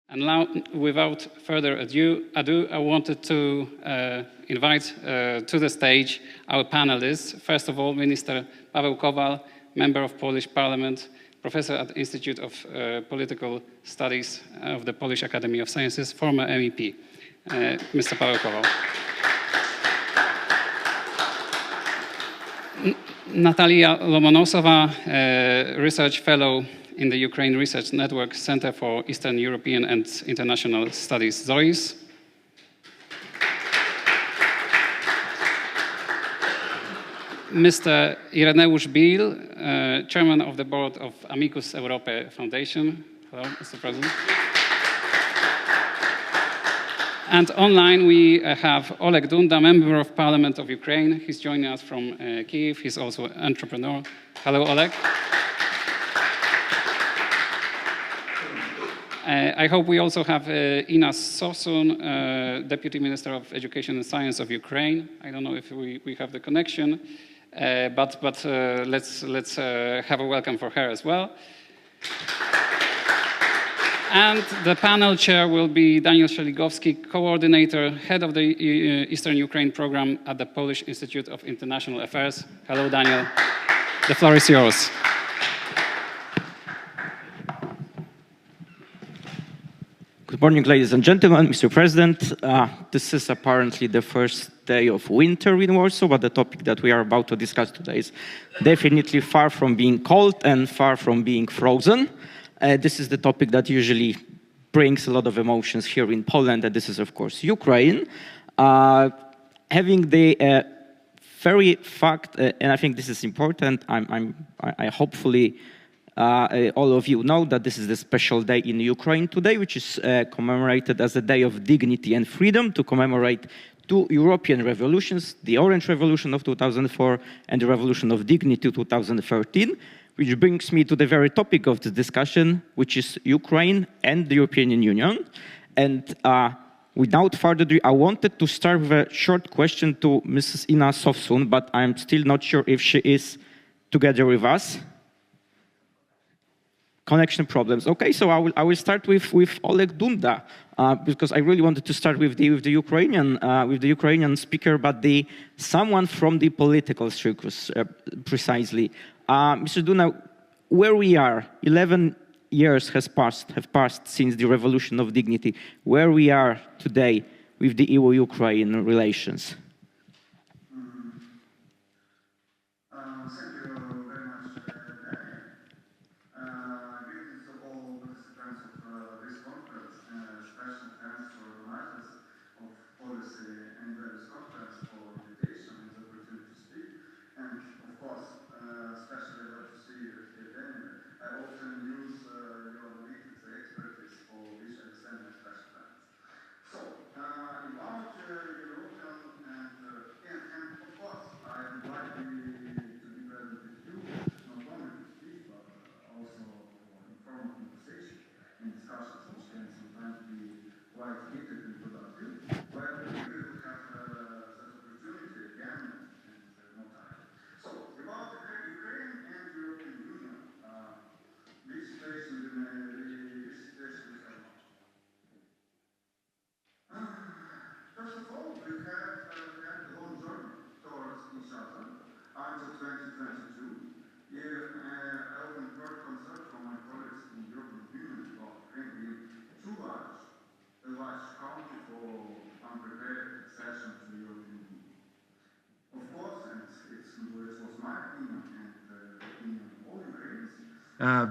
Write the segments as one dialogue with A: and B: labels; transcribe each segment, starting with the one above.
A: And now, without further ado, I wanted to invite to the stage our panelists. First of all, Minister Paweł Kowal, member of Polish Parliament, professor at the Institute of Political Studies of the Polish Academy of Sciences, former MEP. Mr. Paweł Kowal. Nataliia Lomonosova, research fellow in the Ukraine Research Network Center for Eastern European and International Studies, ZOiS. Mr. Ireneusz, chairman of the board of Amicus Europae Foundation. Hello, Mr. President. And online we have Oleg Dunda, member of Parliament of Ukraine. He's joining us from Kyiv. He's also an entrepreneur. Hello, Oleg. I hope we also have Sovsun, Deputy Minister of Education and Science of Ukraine. I don't know if we have the connection, but let's have a welcome for her as well. And the panel chair will be Daniel Szeligowski, coordinator, head of the Eastern Ukraine program at the Polish Institute of International Affairs. Hello, Daniel. The floor is yours.
B: Good morning, ladies and gentlemen, Mr. President. This is apparently the first day of winter in Warsaw, but the topic that we are about to discuss today is definitely far from being cold and far from being frozen. This is the topic that usually brings a lot of emotions here in Poland, and this is, of course, Ukraine. Having the very fact, and I think this is important, I hopefully all of you know that this is the special day in Ukraine today, which is commemorated as a day of dignity and freedom to commemorate two European revolutions, the Orange Revolution of 2004 and the Revolution of Dignity 2013, which brings me to the very topic of the discussion, which is Ukraine and the European Union. And without further ado, I wanted to start with a short question to Mrs. Sovsun, but I'm still not sure if she is together with us. Connection problems. Okay, so I will start with Oleg Dunda because I really wanted to start with the Ukrainian speaker, but someone from the political circus precisely. Mr. Dunda, where we are, 11 years have passed since the Revolution of Dignity. Where we are today with the EU-Ukraine relations?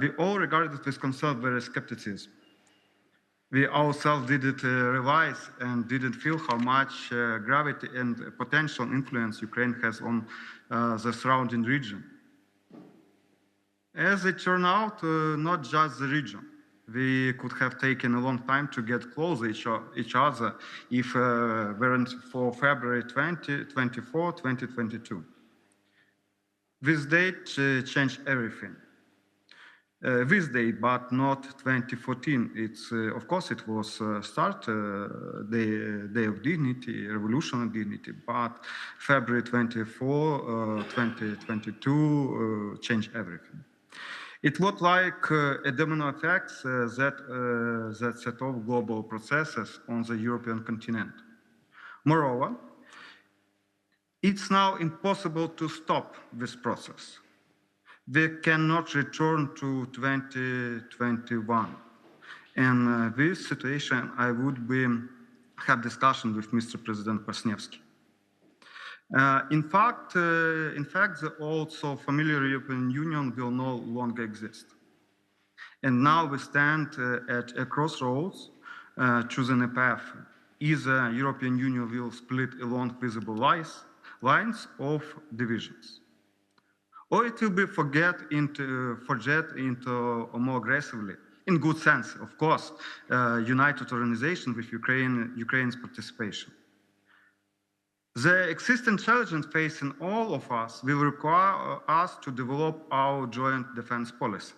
C: We all regarded it with concern, very skepticism. We ourselves didn't realize and didn't feel how much gravity and potential influence Ukraine has on the surrounding region. As it turned out, not just the region. We could have taken a long time to get closer each other if weren't for February 24, 2022. This date changed everything. This day, but not 2014. It's of course it was the Day of Dignity, Revolution of Dignity, but February 24, 2022 changed everything. It was like a domino effect that set off global processes on the European continent. Moreover, it's now impossible to stop this process. We cannot return to 2021. And this situation, I would have discussion with Mr. President Kwasniewski. In fact, the old so familiar European Union will no longer exist. And now we stand at a crossroads, choosing a path. Either European Union will split along visible lines of divisions, or it will be forget into more aggressively, in good sense, of course, united organization with Ukraine's participation. The existing challenges facing all of us will require us to develop our joint defense policy.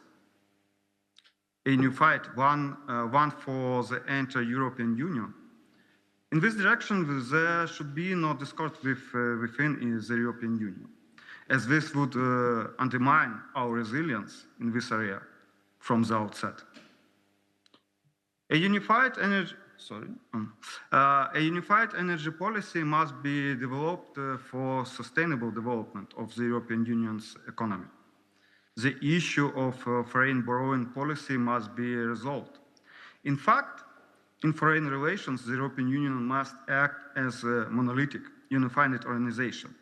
C: A unified one for the entire European Union. In this direction, there should be no discord within the European Union, as this would undermine our resilience in this area from the outset. A unified energy policy must be developed for sustainable development of the European Union's economy. The issue of foreign borrowing policy must be resolved. In fact, in foreign relations, the European Union must act as a monolithic, unified organization,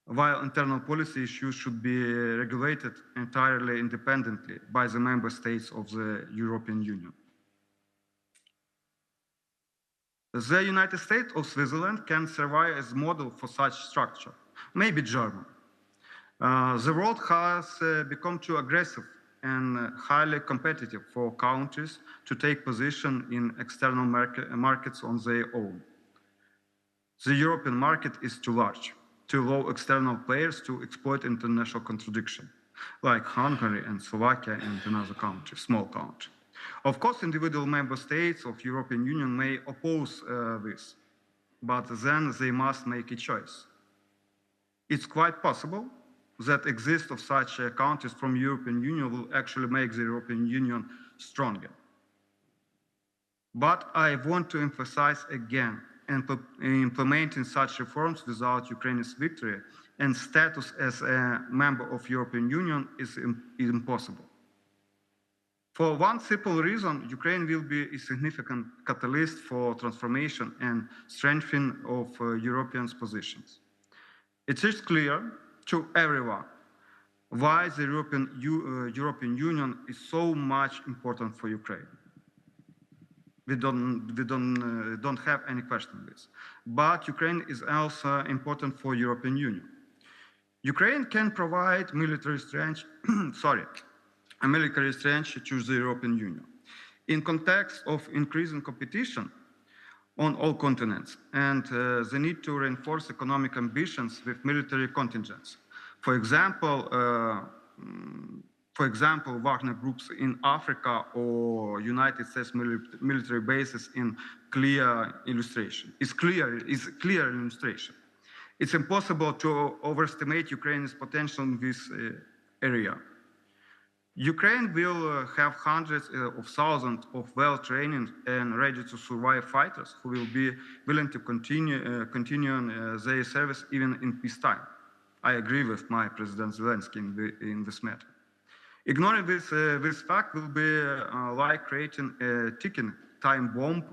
C: while internal policy issues should be regulated entirely independently by the member states of the European Union. The United States of Switzerland can survive as a model for such structure, maybe Germany. The world has become too aggressive and highly competitive for countries to take position in external markets on their own. The European market is too large to allow external players to exploit international contradiction, like Hungary and Slovakia and another country, small country. Of course, individual member states of European Union may oppose this, but then they must make a choice. It's quite possible that exist of such countries from European Union will actually make the European Union stronger. But I want to emphasize again, implementing such reforms without Ukraine's victory and status as a member of European Union is impossible. For one simple reason, Ukraine will be a significant catalyst for transformation and strengthening of European positions. It is clear to everyone why the European Union is so much important for Ukraine. We don't have any question on this. But Ukraine is also important for European Union. Ukraine can provide military strength, military strength to the European Union in context of increasing competition on all continents and the need to reinforce economic ambitions with military contingents. For example, Wagner groups in Africa or United States military bases in clear illustration. It's clear illustration. It's impossible to overestimate Ukraine's potential in this area. Ukraine will have hundreds of thousands of well-trained and ready-to-survive fighters who will be willing to continue their service even in peacetime. I agree with my President Zelensky in this matter. Ignoring this fact will be like creating a ticking time bomb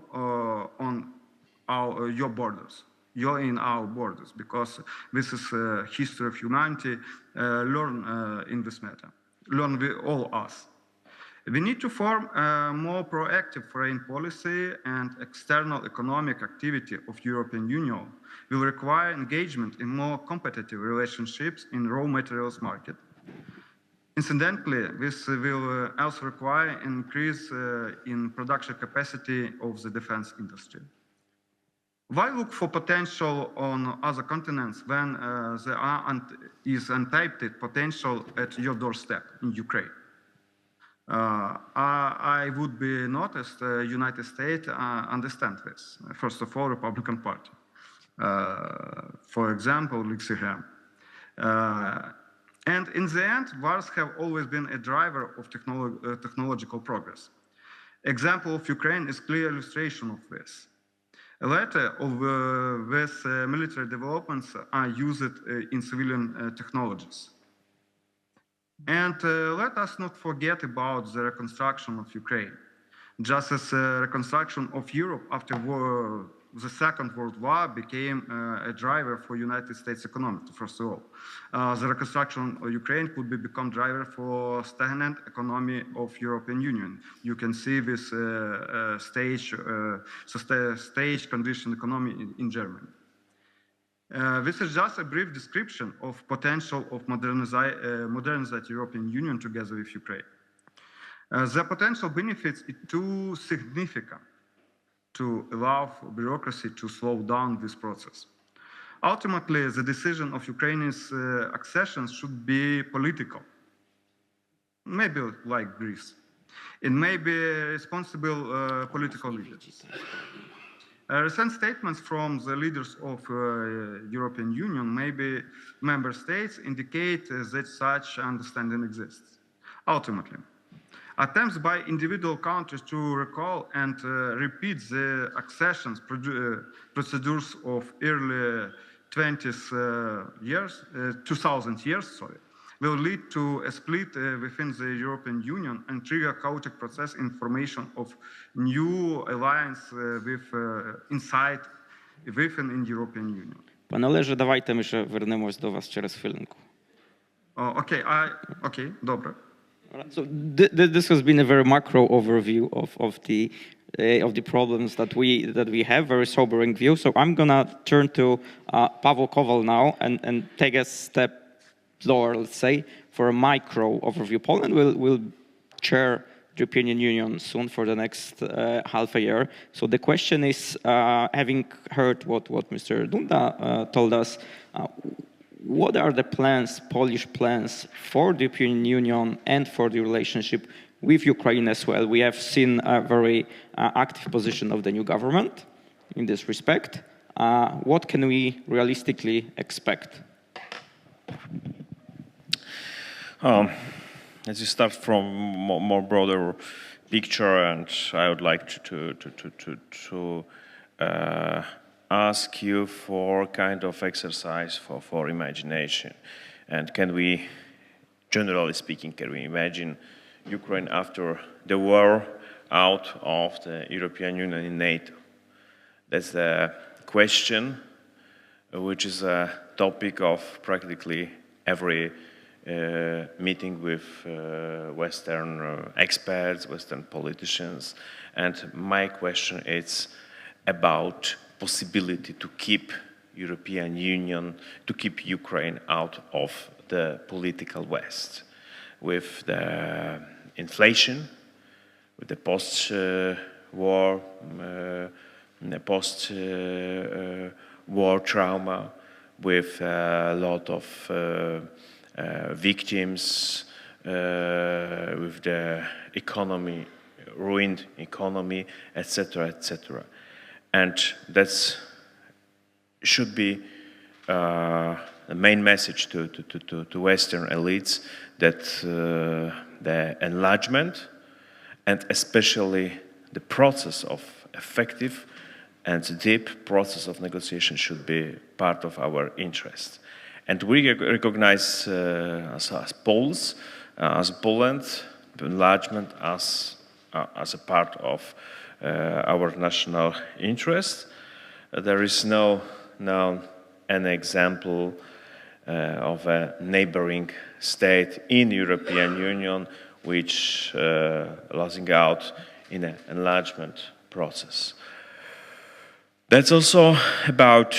C: on your borders. You're in our borders, because this is a history of humanity. Learn in this matter. Learn with all us. We need to form a more proactive foreign policy, and external economic activity of European Union will require engagement in more competitive relationships in raw materials market. Incidentally, this will also require an increase in production capacity of the defense industry. Why look for potential on other continents when there is untapped potential at your doorstep in Ukraine? I would be noticed United States understand this. First of all, Republican Party. For example, Lindsey Graham. And in the end, wars have always been a driver of technological progress. Example of Ukraine is clear illustration of this. A lot of these military developments are used in civilian technologies. And let us not forget about the reconstruction of Ukraine. Just as reconstruction of Europe after the Second World War became a driver for United States economy, first of all. The reconstruction of Ukraine could become driver for stagnant economy of European Union. You can see this stage conditioned economy in Germany. This is just a brief description of potential of modernized European Union together with Ukraine. The potential benefits are too significant to allow bureaucracy to slow down this process. Ultimately, the decision of Ukraine's accession should be political, maybe like Greece. It may be responsible political leaders. Recent statements from the leaders of European Union, maybe member states, indicate that such understanding exists. Ultimately, attempts by individual countries to recall and repeat the accession procedures of early 2000 years, will lead to a split within the European Union and trigger chaotic process in formation of new alliance within the European Union.
B: Пане Олеже, давайте ми ще вернемось до вас через хвилинку.
C: Okay, добре.
B: So this has been a very macro overview of the problems that we have, very sobering view. So I'm gonna turn to Paweł Kowal now and take a step lower, let's say, for a micro overview. Poland will chair the European Union soon for the next half a year. So the question is, having heard what Mr. Dunda told us, what are the plans, Polish plans, for the European Union and for the relationship with Ukraine as well? We have seen a very active position of the new government in this respect. What can we realistically expect?
D: As you start from more broader picture, and I would like to ask you for kind of exercise for imagination. And can we, generally speaking, can we imagine Ukraine after the war out of the European Union and NATO? That's the question, which is a topic of practically every meeting with Western experts, Western politicians. And my question is about possibility to keep European Union, to keep Ukraine out of the political West, with the inflation, with the post-war, war trauma, with a lot of victims, with the economy, ruined economy, etc., etc. And that should be the main message to Western elites, that the enlargement and especially the process of effective and deep process of negotiation should be part of our interest. And we recognize as Poles, as Poland, the enlargement as a part of our national interest. There is no an example of a neighboring state in the European Union which losing out in an enlargement process. That's also about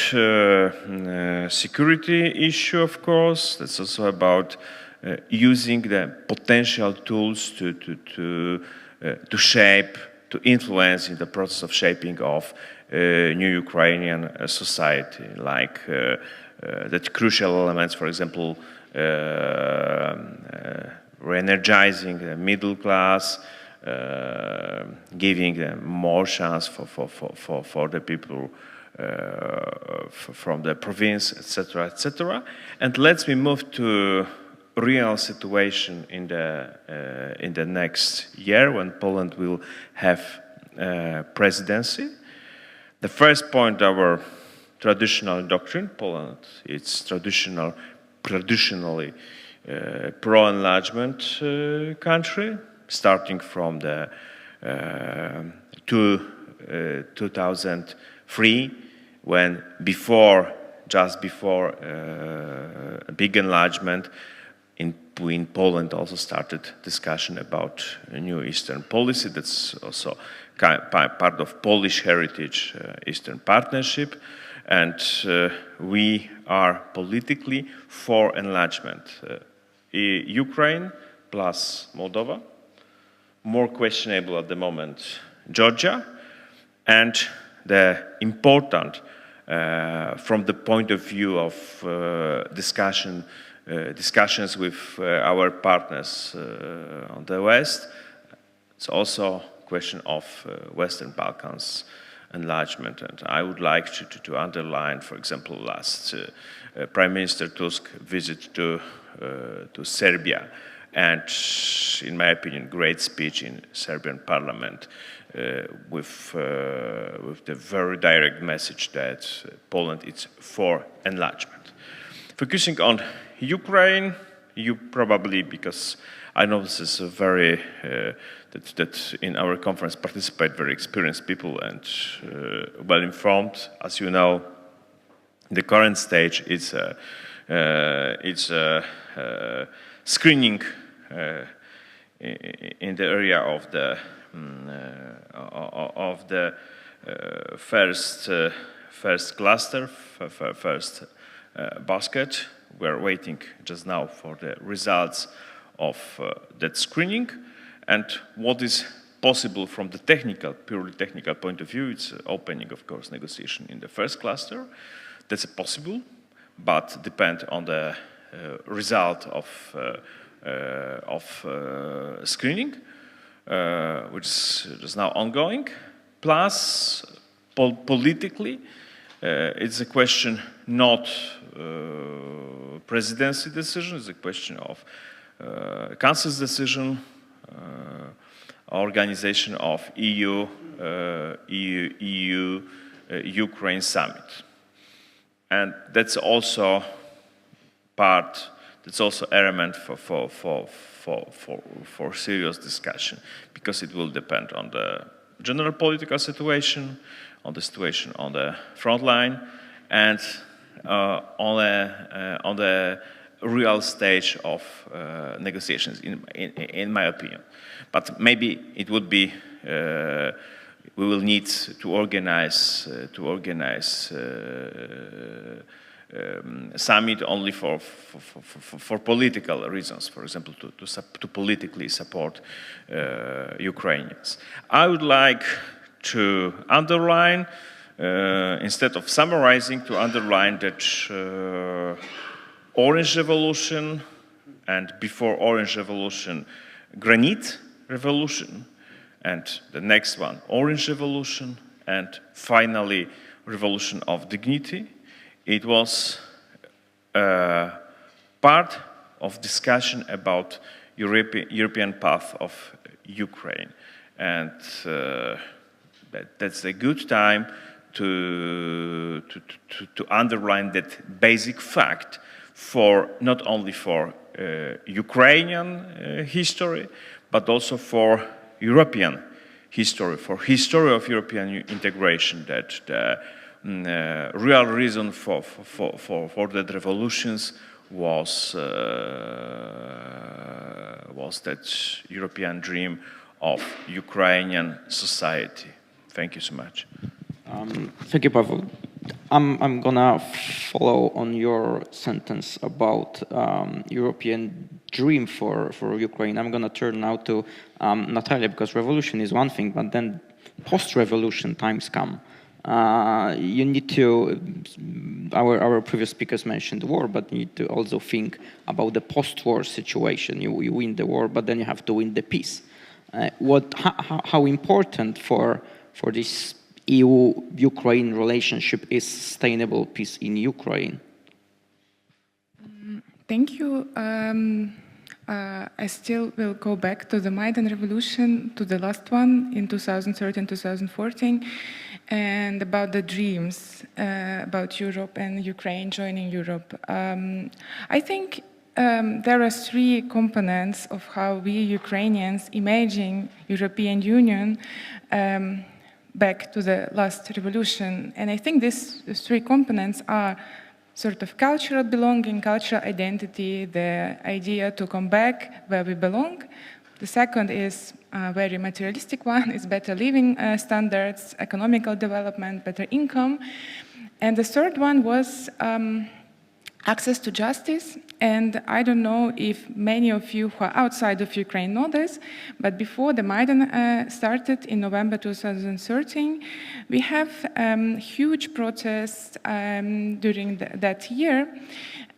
D: security issue, of course. That's also about using the potential tools to shape, to influence in the process of shaping of new Ukrainian society, like that crucial elements, for example, re-energizing the middle class, giving them more chance for the people from the province, etc., etc. And let's me move to real situation in the next year when Poland will have presidency. The first point, our traditional doctrine. Poland, it's traditionally pro-enlargement country, starting from the 2003, when just before a big enlargement, in Poland also started discussion about a new Eastern policy. That's also part of Polish heritage, Eastern Partnership. And we are politically for enlargement. Ukraine plus Moldova, more questionable at the moment, Georgia, and the important, from the point of view of discussions with our partners on the West, it's also a question of Western Balkans enlargement. And I would like to underline, for example, last Prime Minister Tusk visit to Serbia, and in my opinion, great speech in Serbian parliament with the very direct message that Poland is for enlargement. Focusing on Ukraine, you probably, because I know this is a very, that in our conference participate very experienced people and well informed. As you know, the current stage is screening in the area of the first cluster, first basket. We're waiting just now for the results of that screening, and what is possible from the purely technical point of view. It's opening, of course, negotiation in the first cluster. That's possible, but depend on the result of screening, which is just now ongoing. Plus, politically, it's a question not presidency decision, it's a question of Council's decision, organization of EU-Ukraine summit. And that's also element for serious discussion, because it will depend on the general political situation, on the situation on the front line, and on the real stage of negotiations, in my opinion. But maybe it would be, we will need to organize summit only for political reasons, for example, to politically support Ukrainians. I would like to underline, instead of summarizing, to underline that Orange Revolution, and before Orange Revolution, Granite Revolution, and the next one, Orange Revolution, and finally, Revolution of Dignity. It was part of discussion about European path of Ukraine, and that's a good time to underline that basic fact for not only for Ukrainian history, but also for European history, for history of European integration, that the real reason for that revolutions was that European dream of Ukrainian society. Thank you so much.
B: Thank you, Paweł. I'm gonna follow on your sentence about European dream for Ukraine. I'm gonna turn now to Nataliia, because revolution is one thing, but then post-revolution times come. You need to, our previous speakers mentioned war, but you need to also think about the post-war situation. You win the war, but then you have to win the peace. How important for this EU-Ukraine relationship is sustainable peace in Ukraine?
E: Thank you. I still will go back to the Maidan Revolution, to the last one in 2013, 2014, and about the dreams about Europe and Ukraine joining Europe. I think there are three components of how we Ukrainians imagine European Union back to the last revolution. And I think these three components are sort of cultural belonging, cultural identity, the idea to come back where we belong. The second is a very materialistic one, is better living standards, economical development, better income. And the third one was access to justice. And I don't know if many of you who are outside of Ukraine know this, but before the Maidan started in November 2013, we have huge protests during that year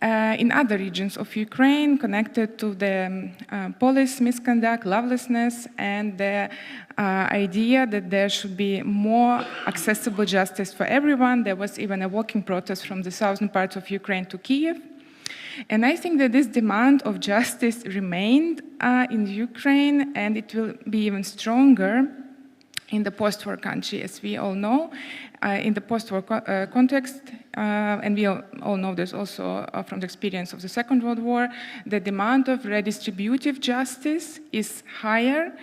E: in other regions of Ukraine connected to the police misconduct, lawlessness, and the idea that there should be more accessible justice for everyone. There was even a walking protest from the southern parts of Ukraine to Kiev. And I think that this demand of justice remained in Ukraine, and it will be even stronger in the post-war country, as we all know. In the post-war context, and we all know this also from the experience of the Second World War, the demand of redistributive justice is higher,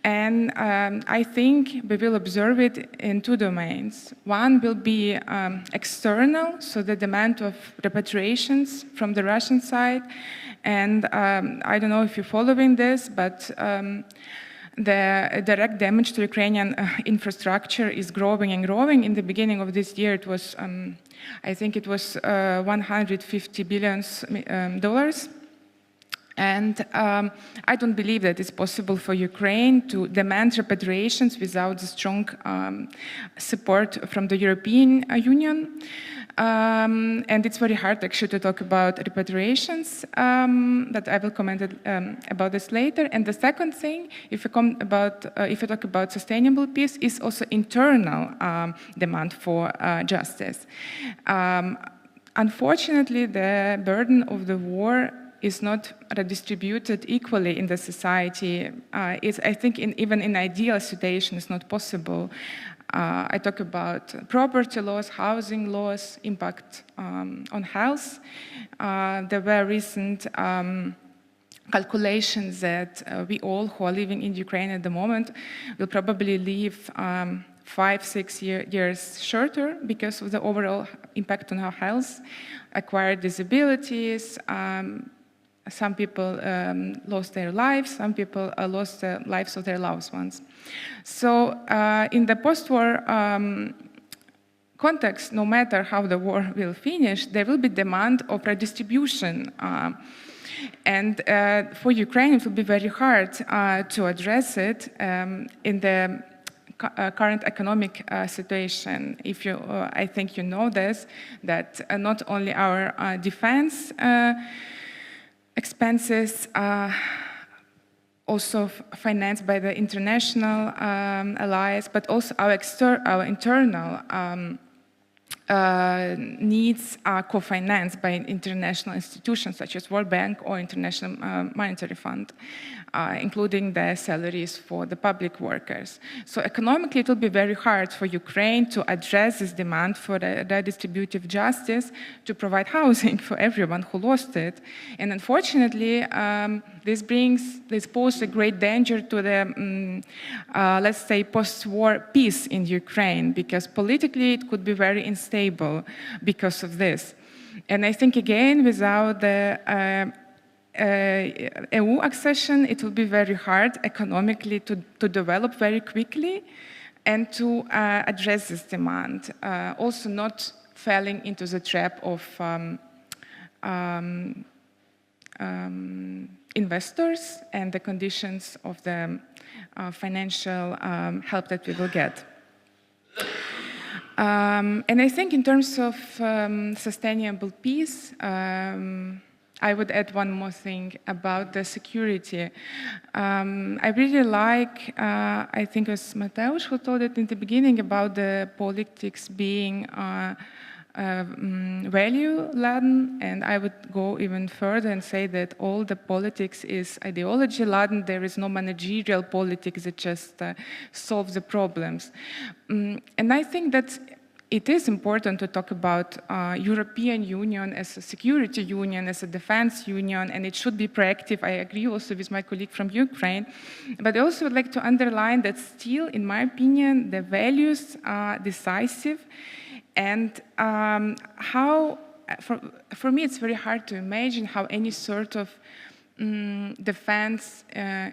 E: and I think we will observe it in two domains. One will be external, so the demand of repatriations from the Russian side, and I don't know if you're following this, but the direct damage to Ukrainian infrastructure is growing and growing. In the beginning of this year, it was, I think it was $150 billion. And I don't believe that it's possible for Ukraine to demand repatriations without the strong support from the European Union. And it's very hard actually to talk about repatriations, but I will comment about this later. And the second thing, if you talk about sustainable peace, is also internal demand for justice. Unfortunately, the burden of the war is not redistributed equally in the society. I think even in ideal situation, it's not possible. I talk about property laws, housing laws, impact on health. There were recent calculations that we all who are living in Ukraine at the moment will probably live 5-6 years shorter because of the overall impact on our health, acquired disabilities. Some people lost their lives, some people lost the lives of their loved ones. So in the post-war context, no matter how the war will finish, there will be demand of redistribution. And for Ukraine, it will be very hard to address it in the current economic situation. If you, I think you know this, that not only our defense expenses are also financed by the international allies, but also our internal needs are co-financed by international institutions such as World Bank or International Monetary Fund, including the salaries for the public workers. So economically, it will be very hard for Ukraine to address this demand for redistributive justice, to provide housing for everyone who lost it. And unfortunately, this poses a great danger to the, let's say, post-war peace in Ukraine, because politically it could be very unstable because of this. And I think, again, without the EU accession, it will be very hard economically to develop very quickly and to address this demand. Also not falling into the trap of investors and the conditions of the financial help that we will get. And I think in terms of sustainable peace, I would add one more thing about the security. I really like, I think it was Mateusz who told it in the beginning about the politics being value-laden, and I would go even further and say that all the politics is ideology-laden. There is no managerial politics that just solves the problems. And I think that it is important to talk about European Union as a security union, as a defense union, and it should be proactive. I agree also with my colleague from Ukraine. But I also would like to underline that still, in my opinion, the values are decisive. And for me, it's very hard to imagine how any sort of defense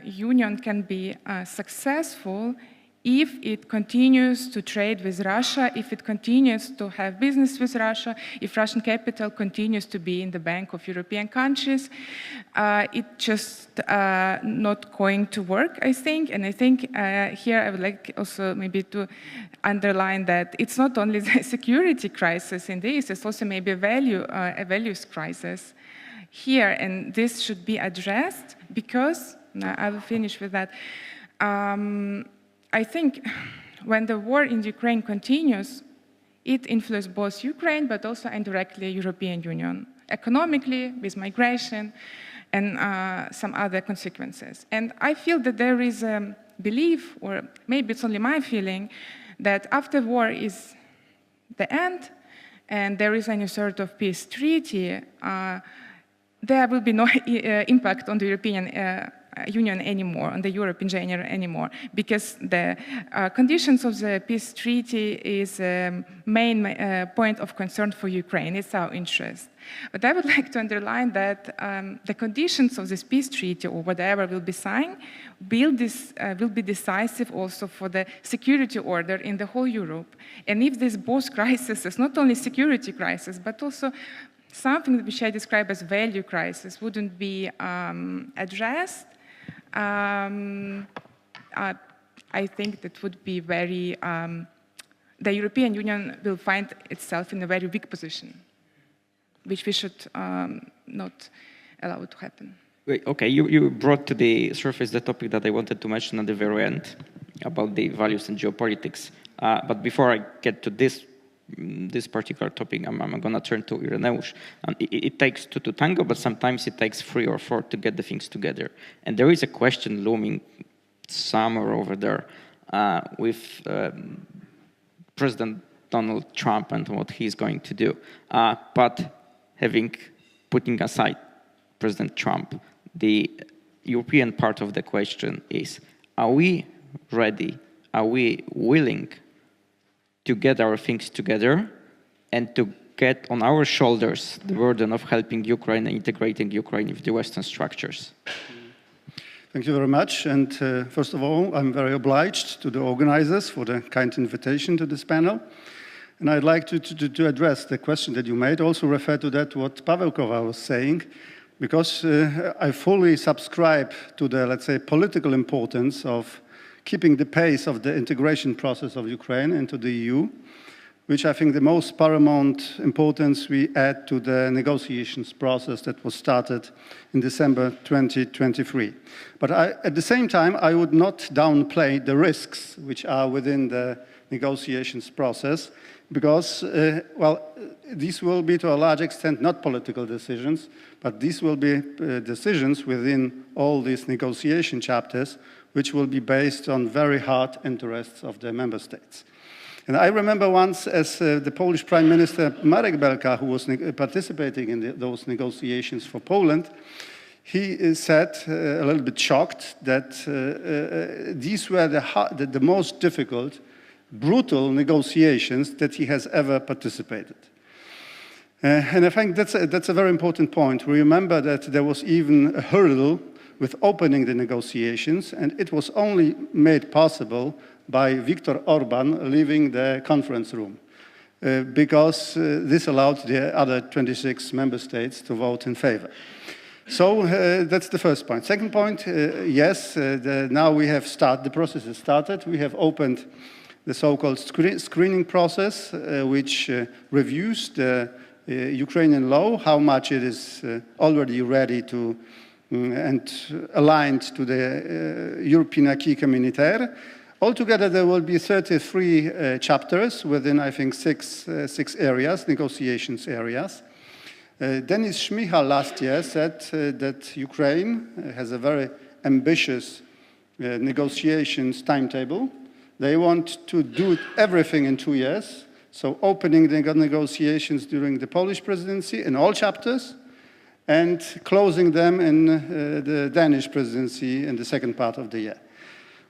E: union can be successful if it continues to trade with Russia, if it continues to have business with Russia, if Russian capital continues to be in the bank of European countries. It's just not going to work, I think. And I think here I would like also maybe to underline that it's not only the security crisis in this, it's also maybe a values crisis here. And this should be addressed because, I will finish with that, I think when the war in Ukraine continues, it influences both Ukraine, but also indirectly European Union, economically, with migration, and some other consequences. And I feel that there is a belief, or maybe it's only my feeling, that after war is the end, and there is any sort of peace treaty, there will be no impact on the European Union anymore, on the Europe in general anymore, because the conditions of the peace treaty is a main point of concern for Ukraine. It's our interest. But I would like to underline that the conditions of this peace treaty, or whatever will be signed, will be decisive also for the security order in the whole Europe. And if these both crises, not only security crisis, but also something that we should describe as value crisis, wouldn't be addressed, I think that would be very, the European Union will find itself in a very weak position, which we should not allow to happen.
B: Okay, you brought to the surface the topic that I wanted to mention at the very end about the values and geopolitics. But before I get to this particular topic, I'm going to turn to Ireneusz. It takes two to tango, but sometimes it takes 3 or 4 to get the things together. And there is a question looming somewhere over there with President Donald Trump and what he's going to do. But putting aside President Trump, the European part of the question is, are we ready? Are we willing to get our things together and to get on our shoulders the burden of helping Ukraine and integrating Ukraine with the Western structures?
F: Thank you very much. And first of all, I'm very obliged to the organizers for the kind invitation to this panel. And I'd like to address the question that you made, also refer to that what Paweł Kowal was saying, because I fully subscribe to the, let's say, political importance of keeping the pace of the integration process of Ukraine into the EU, which I think the most paramount importance we add to the negotiations process that was started in December 2023. But at the same time, I would not downplay the risks which are within the negotiations process, because, well, these will be to a large extent not political decisions, but these will be decisions within all these negotiation chapters, which will be based on very hard interests of the member states. And I remember once, as the Polish Prime Minister Marek Belka, who was participating in those negotiations for Poland, he said, a little bit shocked, that these were the most difficult, brutal negotiations that he has ever participated. And I think that's a very important point. Remember that there was even a hurdle with opening the negotiations, and it was only made possible by Viktor Orban leaving the conference room, because this allowed the other 26 member states to vote in favor. So that's the first point. Second point, yes, now we have started, the process has started. We have opened the so-called screening process, which reviews the Ukrainian law, how much it is already ready to and aligned to the European acquis communautaire. Altogether, there will be 33 chapters within, I think, six areas, negotiations areas. Denis Shmyhal last year said that Ukraine has a very ambitious negotiations timetable. They want to do everything in 2 years, so opening the negotiations during the Polish presidency in all chapters, and closing them in the Danish presidency in the second part of the year.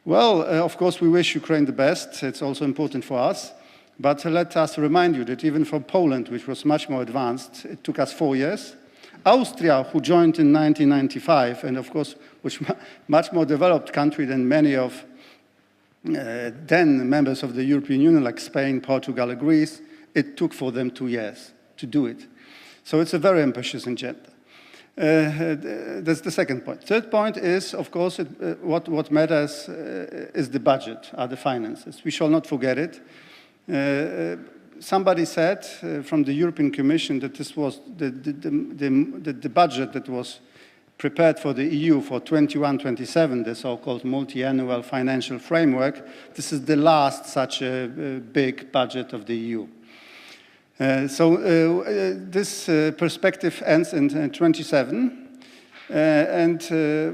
F: Well, of course, we wish Ukraine the best. It's also important for us. But let us remind you that even for Poland, which was much more advanced, it took us 4 years. Austria, who joined in 1995, and of course, was much more developed country than many of then members of the European Union, like Spain, Portugal, and Greece, it took for them 2 years to do it. So it's a very ambitious agenda. That's the second point. Third point is, of course, what matters is the budget, are the finances. We shall not forget it. Somebody said from the European Commission that this was the budget that was prepared for the EU for 21-27, the so-called multi-annual financial framework. This is the last such a big budget of the EU. This perspective ends in 27, and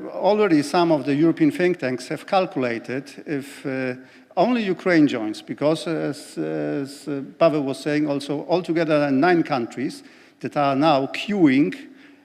F: already some of the European think tanks have calculated if only Ukraine joins, because as Paweł was saying, also altogether 9 countries that are now queuing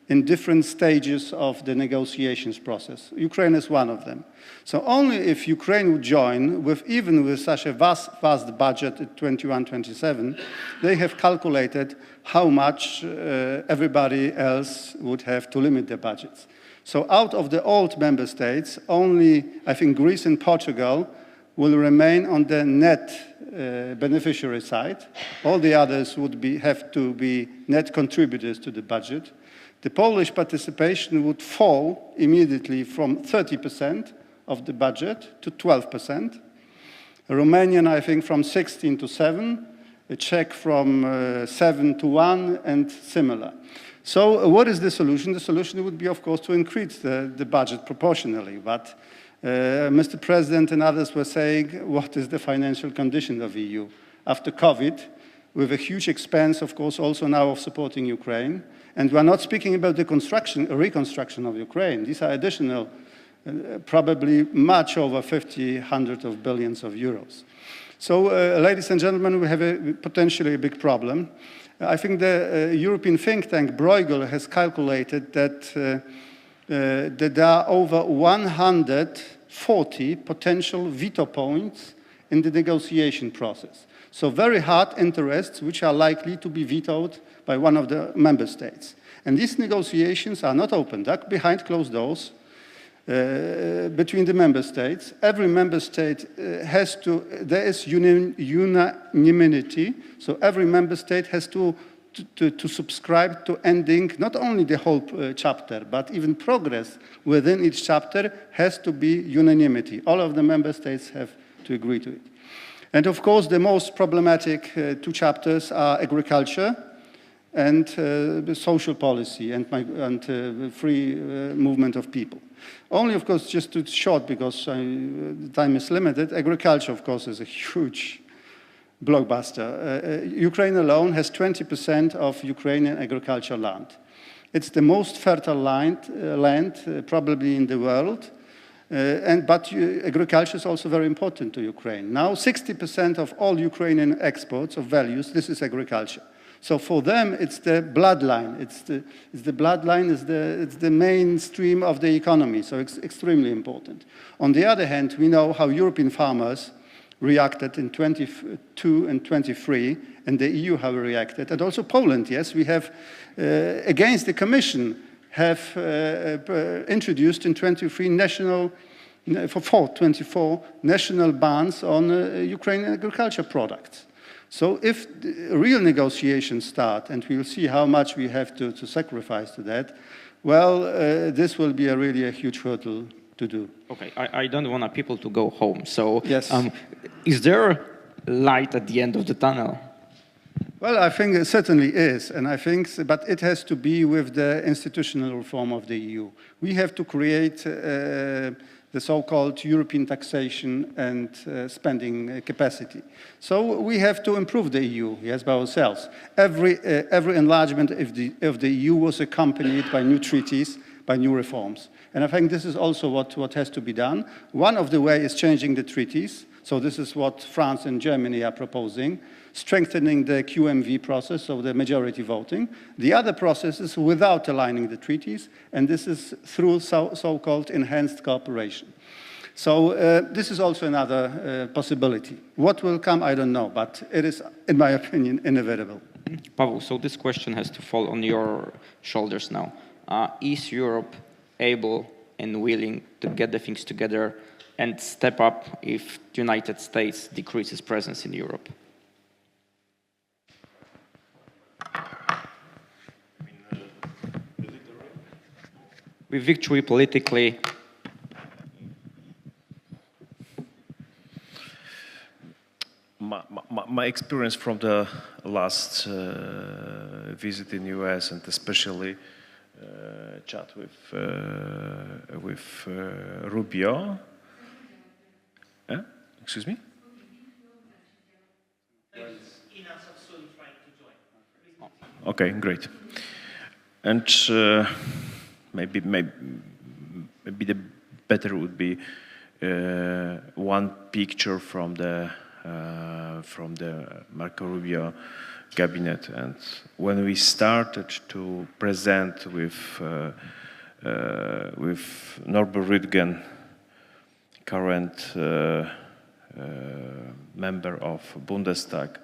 F: in different stages of the negotiations process. Ukraine is one of them. So only if Ukraine would join, even with such a vast budget at 21-27, they have calculated how much everybody else would have to limit their budgets. So out of the old member states, only, I think, Greece and Portugal will remain on the net beneficiary side. All the others would have to be net contributors to the budget. The Polish participation would fall immediately from 30% of the budget to 12%. Romanian, I think, from 16 to 7, a Czech from 7 to 1, and similar. So what is the solution? The solution would be, of course, to increase the budget proportionally. But Mr. President and others were saying, what is the financial condition of the EU? After COVID, with a huge expense, of course, also now of supporting Ukraine. And we're not speaking about the reconstruction of Ukraine. These are additional, probably much over 100 of billions of euros. So, ladies and gentlemen, we have potentially a big problem. I think the European think tank Bruegel has calculated that there are over 140 potential veto points in the negotiation process. So very hard interests which are likely to be vetoed by one of the member states. And these negotiations are not open, they're behind closed doors between the member states. Every member state there is unanimity, so every member state has to subscribe to ending not only the whole chapter, but even progress within each chapter has to be unanimity. All of the member states have to agree to it. And of course, the most problematic 2 chapters are agriculture and social policy and free movement of people. Only, of course, just to short, because the time is limited, agriculture, of course, is a huge blockbuster. Ukraine alone has 20% of Ukrainian agricultural land. It's the most fertile land probably in the world. But agriculture is also very important to Ukraine. Now 60% of all Ukrainian exports of values, this is agriculture. So for them, it's the bloodline. It's the bloodline, it's the mainstream of the economy, so it's extremely important. On the other hand, we know how European farmers reacted in 22 and 23, and the EU have reacted, and also Poland, yes. We have, against the Commission, have introduced in 24 national bans on Ukrainian agriculture products. So if real negotiations start, and we'll see how much we have to sacrifice to that, well, this will be really a huge hurdle to do.
B: Okay, I don't want people to go home. So
F: yes.
B: Is there light at the end of the tunnel?
F: Well, I think it certainly is, and I think, but it has to be with the institutional reform of the EU. We have to create the so-called European taxation and spending capacity. So we have to improve the EU, yes, by ourselves. Every enlargement of the EU was accompanied by new treaties, by new reforms. And I think this is also what has to be done. One of the ways is changing the treaties. So this is what France and Germany are proposing, strengthening the QMV process, so the majority voting. The other process is without aligning the treaties, and this is through so-called enhanced cooperation. So this is also another possibility. What will come, I don't know, but it is, in my opinion, inevitable.
B: Paweł, so this question has to fall on your shoulders now. Is Europe able and willing to get the things together and step up if the United States decreases presence in Europe? With victory politically.
D: My experience from the last visit in US, and especially chat with Rubio. Excuse me? Okay, great. And maybe the better would be one picture from the Marco Rubio cabinet. And when we started to present with Norbert Röttgen, current member of Bundestag,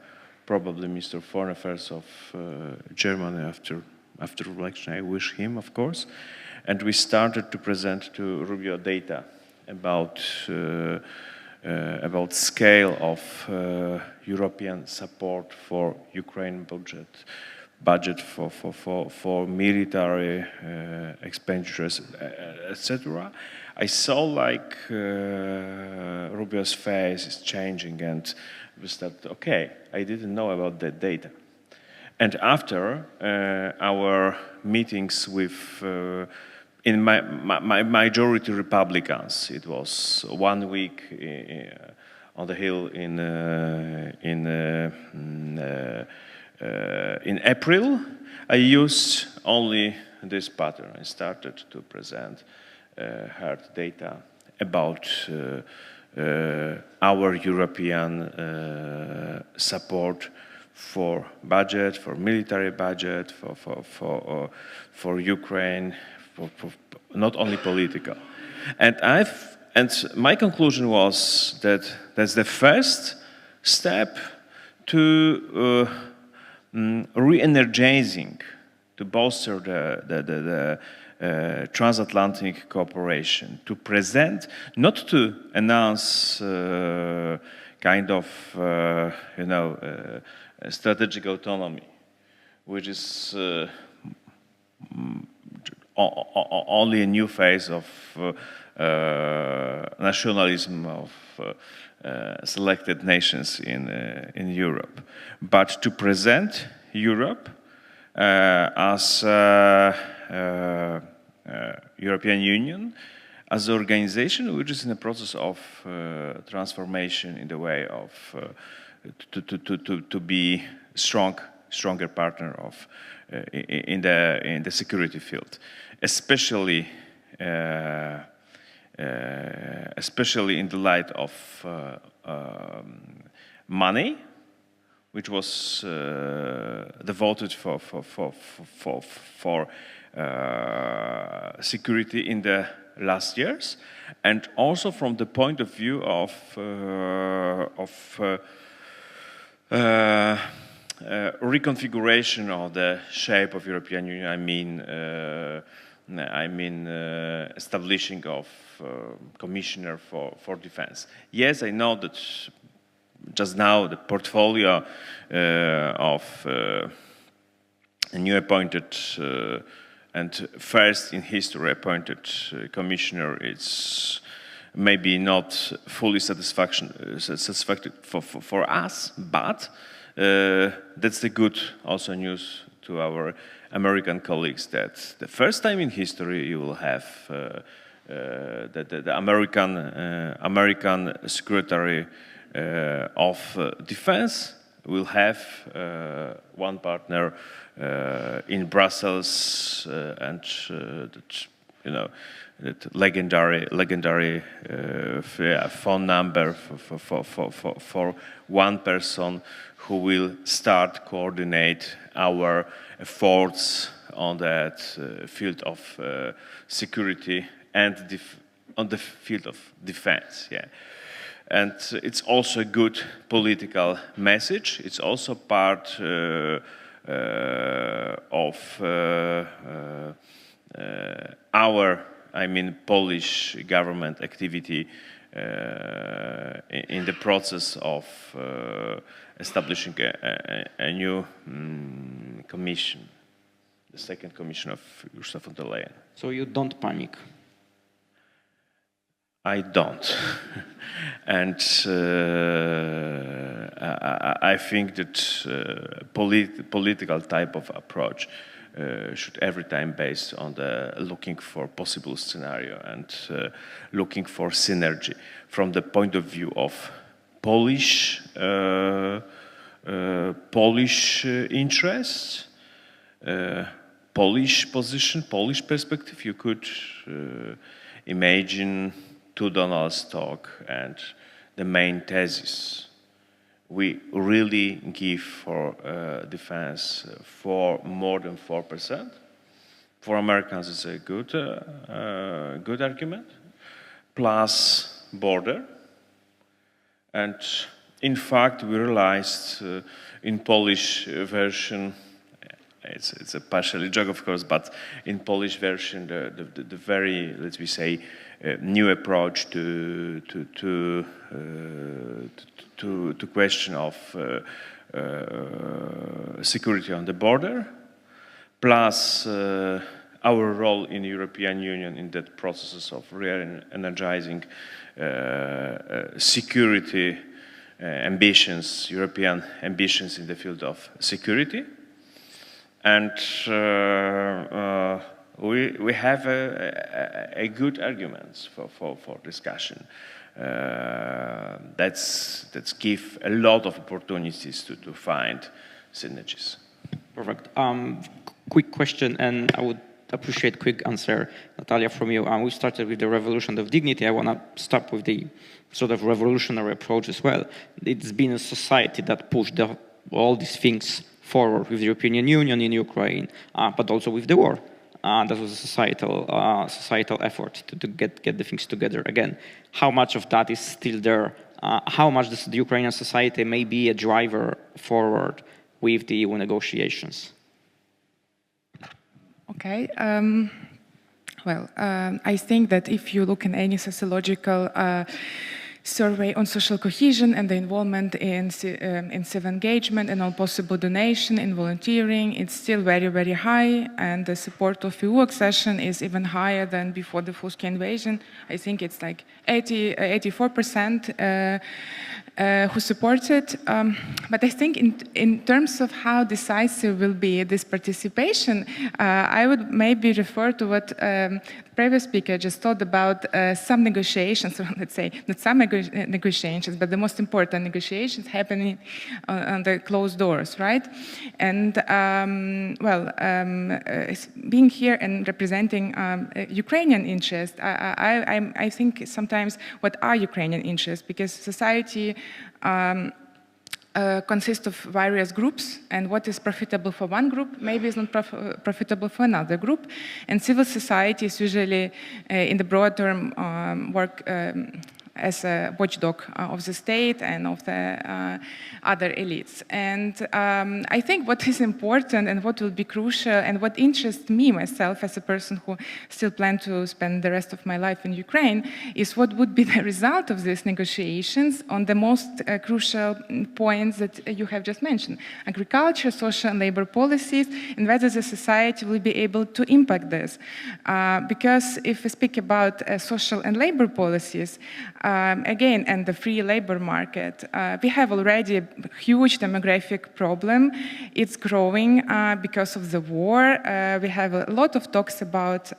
D: probably Mr. Foreign Affairs of Germany after election. I wish him, of course. And we started to present to Rubio data about scale of European support for Ukraine budget for military expenditures, etc. I saw like Rubio's face is changing, and we started, okay, I didn't know about that data. And after our meetings with in my majority Republicans, it was 1 week on the Hill in April. I used only this pattern. I started to present hard data about our European support for budget, for military budget, for Ukraine, for not only political. And my conclusion was that that's the first step to re-energizing, to bolster the transatlantic cooperation, to present, not to announce kind of, strategic autonomy, which is only a new phase of nationalism of selected nations in Europe, but to present Europe as European Union, as an organization which is in the process of transformation in the way of to be stronger partner of in the security field, especially in the light of money, which was devoted for security in the last years, and also from the point of view of reconfiguration of the shape of European Union. I mean establishing of commissioner for defense. Yes, I know that just now the portfolio of a new appointed and first in history appointed commissioner is maybe not fully satisfactory for us, but that's the good also news to our American colleagues, that the first time in history you will have the American Secretary of Defense will have one partner in Brussels, and that legendary phone number for one person who will start coordinate our efforts on that field of security and on the field of defense. Yeah. And it's also a good political message. It's also part of our, Polish government activity in the process of establishing a new commission, the second commission of Ursula von der Leyen.
B: So you don't panic?
D: I don't. And I think that political type of approach should every time based on the looking for possible scenario and looking for synergy from the point of view of Polish interests, Polish position, Polish perspective. You could imagine to Donald's talk and the main thesis. We really give for defense for more than 4%. For Americans, it's a good argument. Plus border. And in fact, we realized in Polish version, it's a partially joke, of course, but in Polish version, the very, let me say, new approach to question of security on the border, plus our role in the European Union in that processes of re-energizing security ambitions, European ambitions in the field of security. And we have a good arguments for discussion. That's give a lot of opportunities to find synergies.
B: Perfect. Quick question, and I would appreciate quick answer, Nataliia, from you. We started with the revolution of dignity. I want to start with the sort of revolutionary approach as well. It's been a society that pushed all these things forward with the European Union in Ukraine, but also with the war. That was a societal effort to get the things together again. How much of that is still there? How much does the Ukrainian society may be a driver forward with the EU negotiations?
E: Okay. I think that if you look in any sociological survey on social cohesion and the involvement in civic engagement and on possible donation in volunteering, it's still very, very high, and the support of EU accession is even higher than before the full-scale invasion. I think it's like 84% who support it. But I think in terms of how decisive will be this participation, I would maybe refer to what the previous speaker just talked about, some negotiations, or let's say not some negotiations, but the most important negotiations happening on the closed doors, right? And being here and representing Ukrainian interests, I think sometimes what are Ukrainian interests? Because society consists of various groups, and what is profitable for one group maybe is not profitable for another group. And civil society is usually, in the broad term, work as a watchdog of the state and of the other elites. And I think what is important and what will be crucial and what interests me myself as a person who still plan to spend the rest of my life in Ukraine is what would be the result of these negotiations on the most crucial points that you have just mentioned: agriculture, social and labor policies, and whether the society will be able to impact this. Because if we speak about social and labor policies, again, and the free labor market. We have already a huge demographic problem. It's growing because of the war. We have a lot of talks about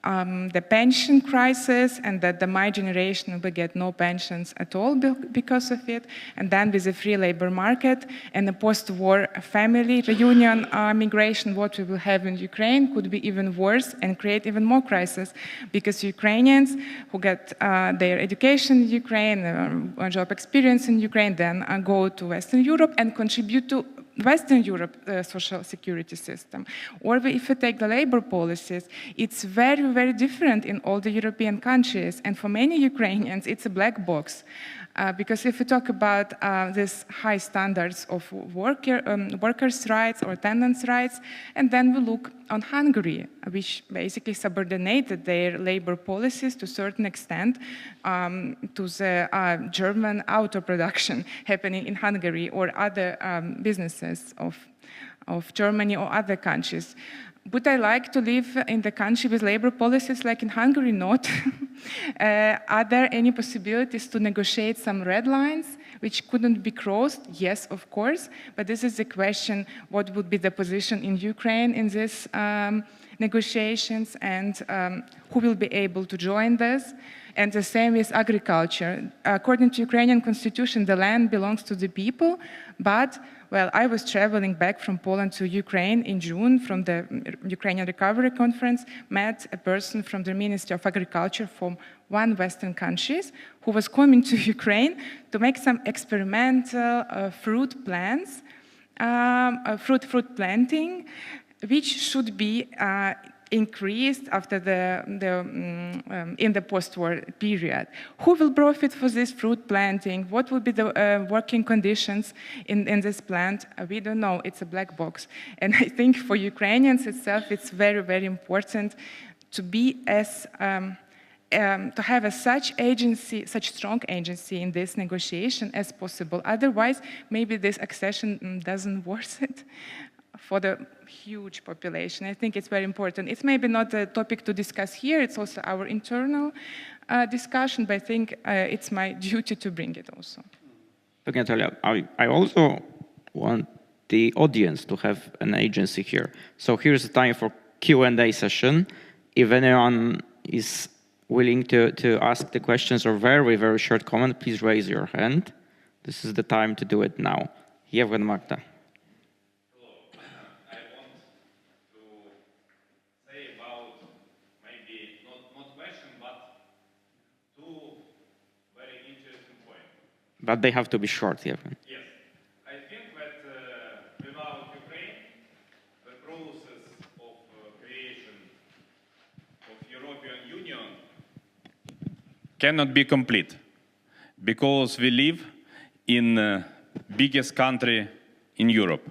E: the pension crisis, and that my generation will get no pensions at all because of it. And then with the free labor market and the post-war family reunion migration, what we will have in Ukraine could be even worse and create even more crisis, because Ukrainians who get their education in Ukraine, job experience in Ukraine, then go to Western Europe and contribute to Western Europe social security system. Or if you take the labor policies, it's very, very different in all the European countries. And for many Ukrainians, it's a black box. Because if we talk about these high standards of workers' rights or tenants' rights, and then we look on Hungary, which basically subordinated their labor policies to a certain extent to the German auto production happening in Hungary or other businesses of Germany or other countries. Would I like to live in the country with labor policies like in Hungary? Not. Are there any possibilities to negotiate some red lines which couldn't be crossed? Yes, of course. But this is the question, what would be the position in Ukraine in these negotiations, and who will be able to join this? And the same with agriculture. According to Ukrainian constitution, the land belongs to the people, but well, I was traveling back from Poland to Ukraine in June from the Ukrainian Recovery Conference, met a person from the Ministry of Agriculture from one Western countries who was coming to Ukraine to make some experimental fruit plants, fruit planting, which should be increased after in the post-war period. Who will profit for this fruit planting? What will be the working conditions in this plant? We don't know. It's a black box. And I think for Ukrainians itself, it's very, very important to be as to have such strong agency in this negotiation as possible. Otherwise, maybe this accession doesn't worth it for the huge population. I think it's very important. It's maybe not a topic to discuss here. It's also our internal discussion, but I think it's my duty to bring it also.
B: Okay, Natalia, I also want the audience to have an agency here. So here's the time for Q&A session. If anyone is willing to ask the questions or very, very short comment, please raise your hand. This is the time to do it now. Yevgen, Magda. But they have to be short, yeah.
G: Yes. I think that without Ukraine, the process of creation of European Union cannot be complete, because we live in the biggest country in Europe.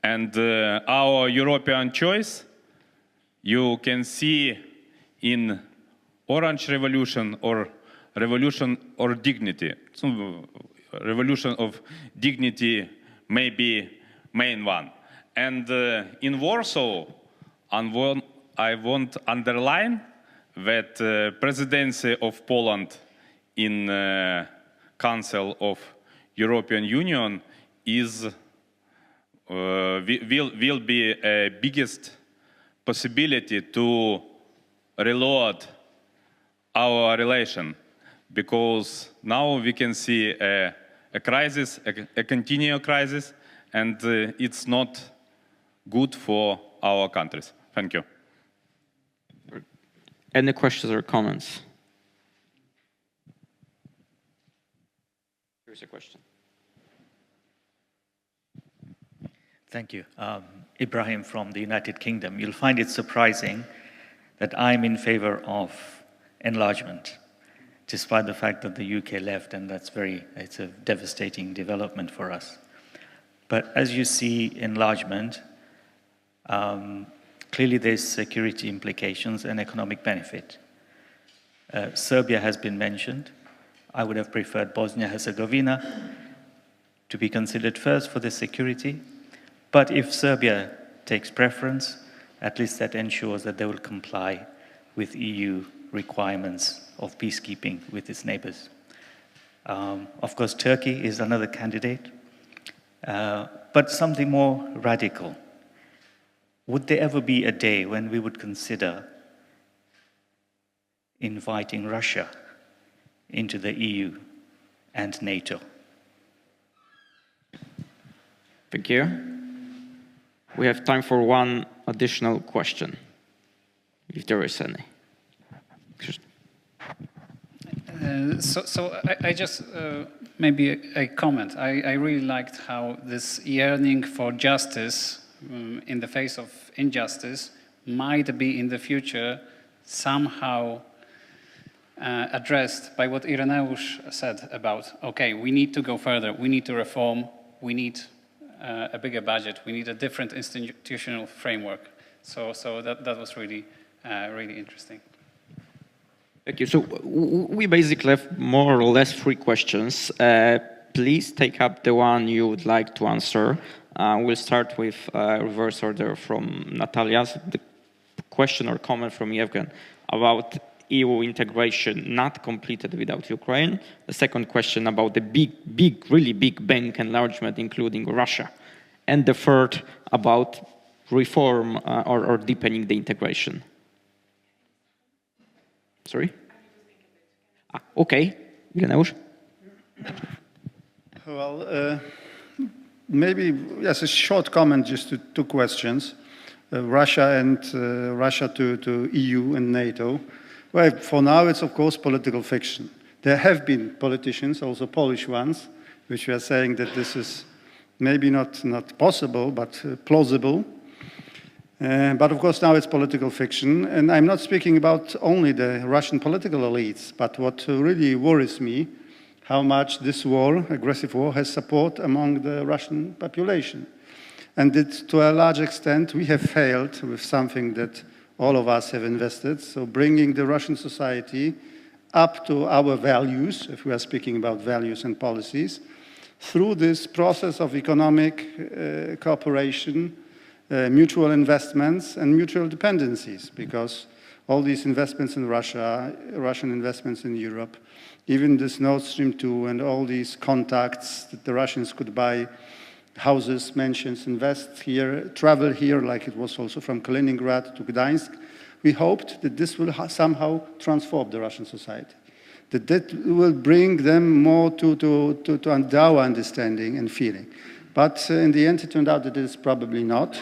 G: And our European choice, you can see in Orange Revolution or Revolution or Dignity. So, Revolution of Dignity may be main one. And in Warsaw, I want to underline that presidency of Poland in Council of European Union is will be a biggest possibility to reload our relation. Because now we can see a crisis, a continual crisis, and it's not good for our countries. Thank you.
B: Any questions or comments? Here's a question.
H: Thank you. Ibrahim from the United Kingdom. You'll find it surprising that I'm in favor of enlargement, despite the fact that the UK left, and it's a devastating development for us. But as you see enlargement, clearly there's security implications and economic benefit. Serbia has been mentioned. I would have preferred Bosnia-Herzegovina to be considered first for the security. But if Serbia takes preference, at least that ensures that they will comply with EU requirements of peacekeeping with its neighbors. Of course, Turkey is another candidate, but something more radical. Would there ever be a day when we would consider inviting Russia into the EU and NATO?
B: Thank you. We have time for one additional question, if there is any.
A: I just, maybe a comment. I really liked how this yearning for justice in the face of injustice might be in the future somehow addressed by what Ireneusz said about, okay, we need to go further, we need to reform, we need a bigger budget, we need a different institutional framework. So that was really, really interesting.
B: Thank you. So we basically have more or less 3 questions. Please take up the one you would like to answer. We'll start with reverse order from Nataliia. The question or comment from Yevgen about EU integration not completed without Ukraine. The second question about the really big bank enlargement, including Russia. And the third about reform or deepening the integration. Sorry? Okay. Ireneusz?
F: Well, maybe, yes, a short comment just to 2 questions. Russia and Russia to EU and NATO. Well, for now, it's of course political fiction. There have been politicians, also Polish ones, which were saying that this is maybe not possible, but plausible. But of course now it's political fiction, and I'm not speaking about only the Russian political elites, but what really worries me, how much this war, aggressive war, has support among the Russian population. And that to a large extent we have failed with something that all of us have invested, so bringing the Russian society up to our values, if we are speaking about values and policies, through this process of economic cooperation, mutual investments and mutual dependencies, because all these investments in Russia, Russian investments in Europe, even this Nord Stream 2 and all these contacts that the Russians could buy houses, mansions, invest here, travel here, like it was also from Kaliningrad to Gdańsk, we hoped that this will somehow transform the Russian society, that will bring them more to our understanding and feeling. But in the end, it turned out that it is probably not.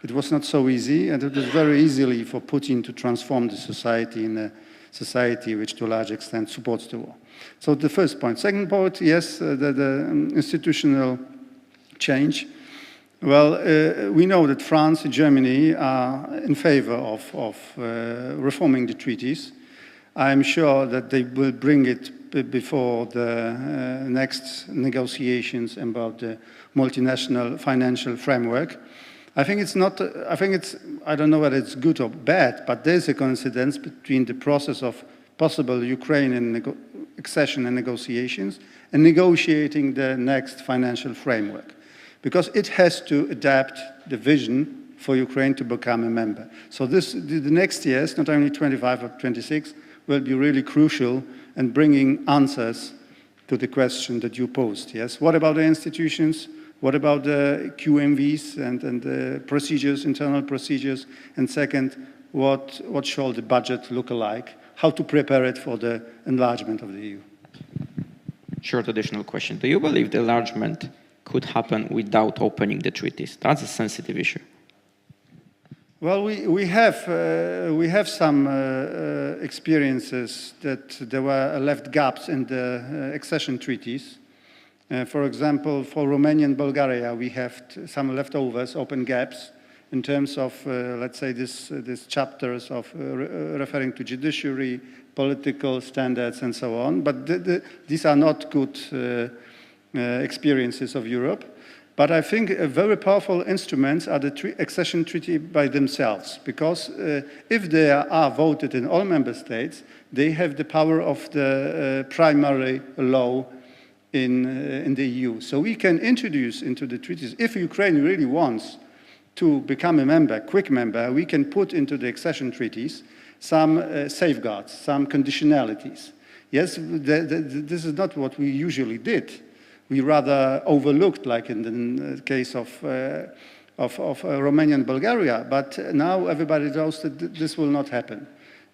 F: It was not so easy, and it was very easily for Putin to transform the society in a society which, to a large extent, supports the war. So the first point. Second point, yes, the institutional change. Well, we know that France and Germany are in favor of reforming the treaties. I'm sure that they will bring it before the next negotiations about the multinational financial framework. I don't know whether it's good or bad, but there's a coincidence between the process of possible Ukrainian accession and negotiations and negotiating the next financial framework, because it has to adapt the vision for Ukraine to become a member. So the next years, not only 25 or 26, will be really crucial in bringing answers to the question that you posed, yes? What about the institutions? What about the QMVs and the procedures, internal procedures? And second, what shall the budget look like? How to prepare it for the enlargement of the EU?
B: Short additional question. Do you believe the enlargement could happen without opening the treaties? That's a sensitive issue.
F: Well, we have some experiences that there were left gaps in the accession treaties. For example, for Romania and Bulgaria, we have some leftovers, open gaps, in terms of, let's say, these chapters of referring to judiciary, political standards, and so on. But these are not good experiences of Europe. But I think very powerful instruments are the accession treaty by themselves, because if they are voted in all member states, they have the power of the primary law in the EU. So we can introduce into the treaties, if Ukraine really wants to become a member, quick member, we can put into the accession treaties some safeguards, some conditionalities. Yes, this is not what we usually did. We rather overlooked, like in the case of Romania and Bulgaria, but now everybody knows that this will not happen.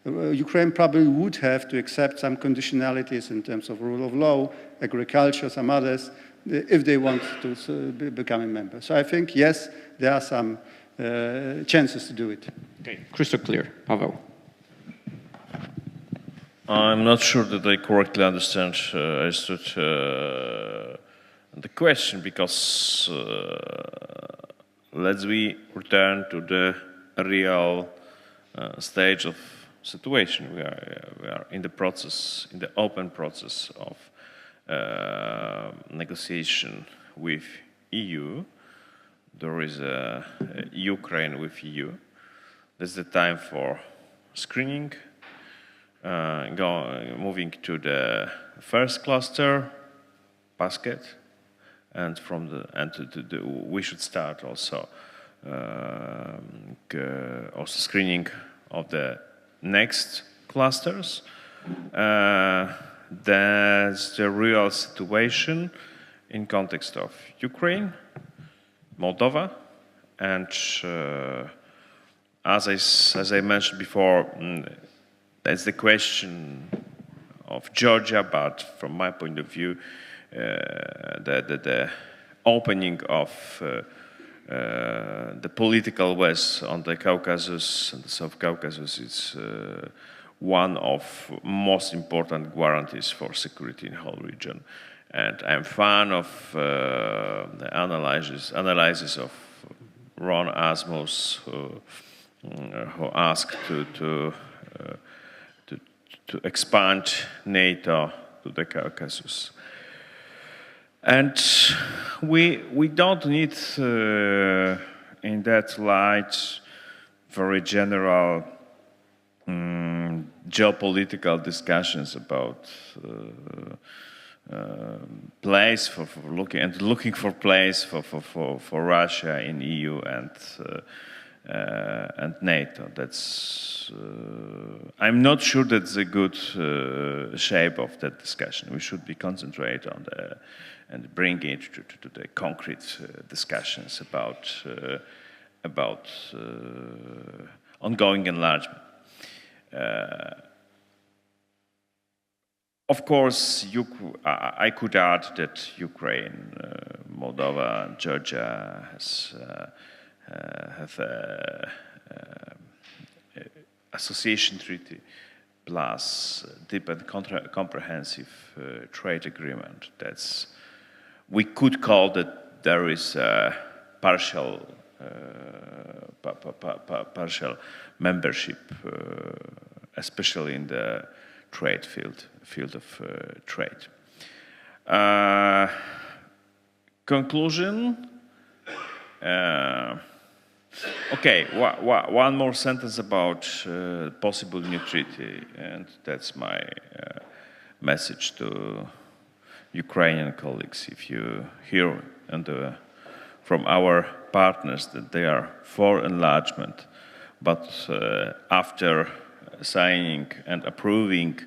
F: Ukraine probably would have to accept some conditionalities in terms of rule of law, agriculture, some others, if they want to become a member. So I think, yes, there are some chances to do it.
B: Okay, crystal clear. Paweł.
D: I'm not sure that I correctly understood the question, because let's return to the real stage of situation. We are in the process, in the open process of negotiation with EU. There is Ukraine with EU. That's the time for screening, moving to the first cluster basket, and we should start also screening of the next clusters. That's the real situation in context of Ukraine, Moldova, and as I mentioned before, that's the question of Georgia, but from my point of view, the opening of the political West on the Caucasus and the South Caucasus is one of most important guarantees for security in the whole region. And I'm a fan of the analysis of Ron Asmus, who asked to expand NATO to the Caucasus. And we don't need, in that light, very general geopolitical discussions about place for looking for place for Russia in EU and NATO. That's I'm not sure that's a good shape of that discussion. We should be concentrate on and bring it to the concrete discussions about ongoing enlargement. Of course, I could add that Ukraine, Moldova, and Georgia have association treaty plus deep and comprehensive trade agreement. We could call that there is a partial membership, especially in the trade field of trade. Conclusion. Okay, one more sentence about possible new treaty, and that's my message to Ukrainian colleagues. If you hear from our partners that they are for enlargement, but after signing and approving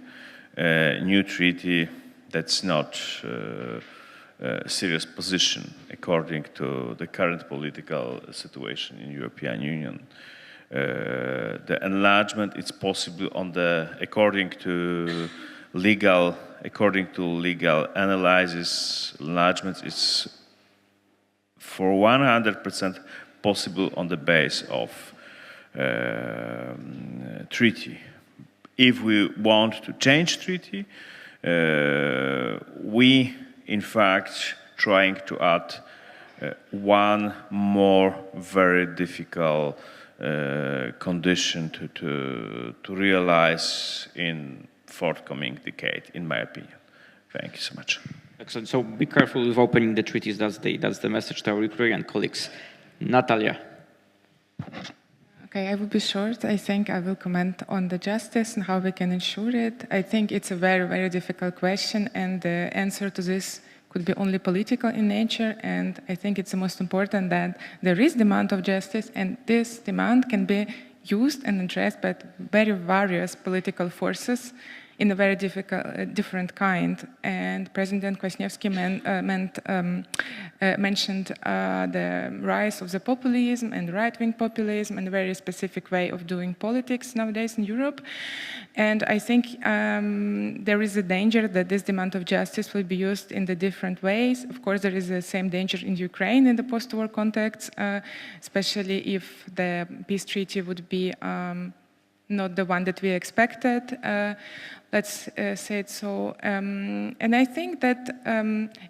D: a new treaty, that's not a serious position according to the current political situation in European Union. The enlargement is possible according to legal analysis. Enlargement is for 100% possible on the base of treaty. If we want to change treaty, we in fact trying to add one more very difficult condition to realize in forthcoming decade, in my opinion. Thank you so much.
B: Excellent. So be careful with opening the treaties. That's the message to our Ukrainian colleagues. Nataliia.
E: Okay, I will be short. I think I will comment on the justice and how we can ensure it. I think it's a very, very difficult question, and the answer to this could be only political in nature. And I think it's the most important that there is demand of justice, and this demand can be used and addressed by very various political forces in a very different kind. And President Kwasniewski mentioned the rise of the populism and right-wing populism and a very specific way of doing politics nowadays in Europe. And I think there is a danger that this demand of justice will be used in the different ways. Of course, there is the same danger in Ukraine in the post-war context, especially if the peace treaty would be not the one that we expected, let's say it so. And I think that,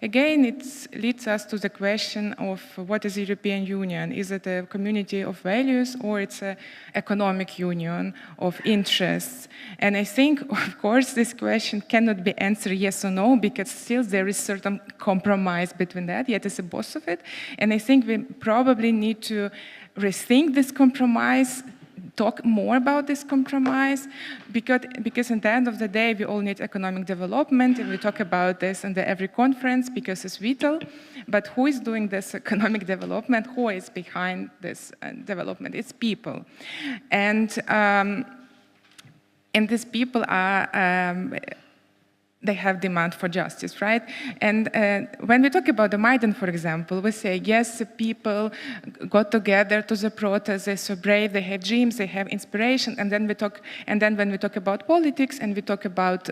E: again, it leads us to the question of what is the European Union? Is it a community of values or it's an economic union of interests? And I think, of course, this question cannot be answered yes or no, because still there is certain compromise between that, yet it's a both of it. And I think we probably need to rethink this compromise, talk more about this compromise, because at the end of the day, we all need economic development, and we talk about this in every conference because it's vital. But who is doing this economic development? Who is behind this development? It's people. And these people are, they have demand for justice, right? And when we talk about the Maidan, for example, we say, yes, the people got together to the protest, they're so brave, they have dreams, they have inspiration, and then when we talk about politics and we talk about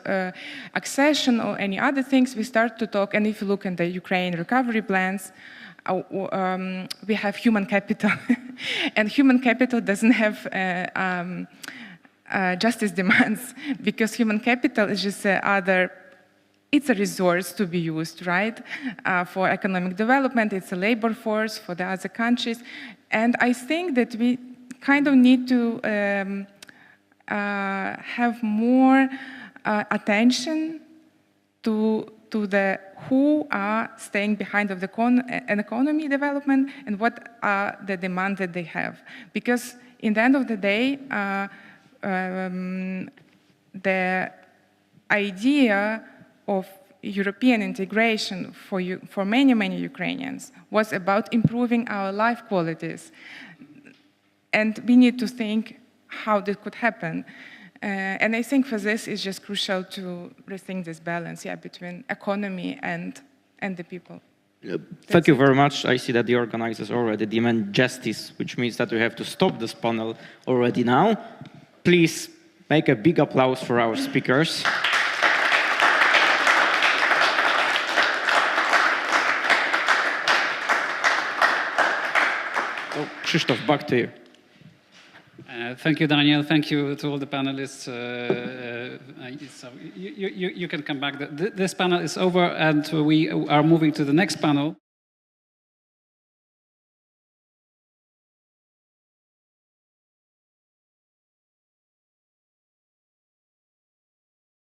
E: accession or any other things, we start to talk, and if you look at the Ukraine recovery plans, we have human capital, and human capital doesn't have justice demands, because human capital is just it's a resource to be used, right, for economic development. It's a labor force for the other countries. And I think that we kind of need to have more attention to the who are staying behind of an economy development and what are the demands that they have. Because in the end of the day, the idea of European integration for many, many Ukrainians was about improving our life qualities. And we need to think how this could happen. And I think for this, it's just crucial to rethink this balance, between economy and the people.
B: Thank you very much. I see that the organizers already demand justice, which means that we have to stop this panel already now. Please make a big applause for our speakers. Krzysztof, back to you.
A: Thank you, Daniel. Thank you to all the panelists. So you can come back. This panel is over, and we are moving to the next panel.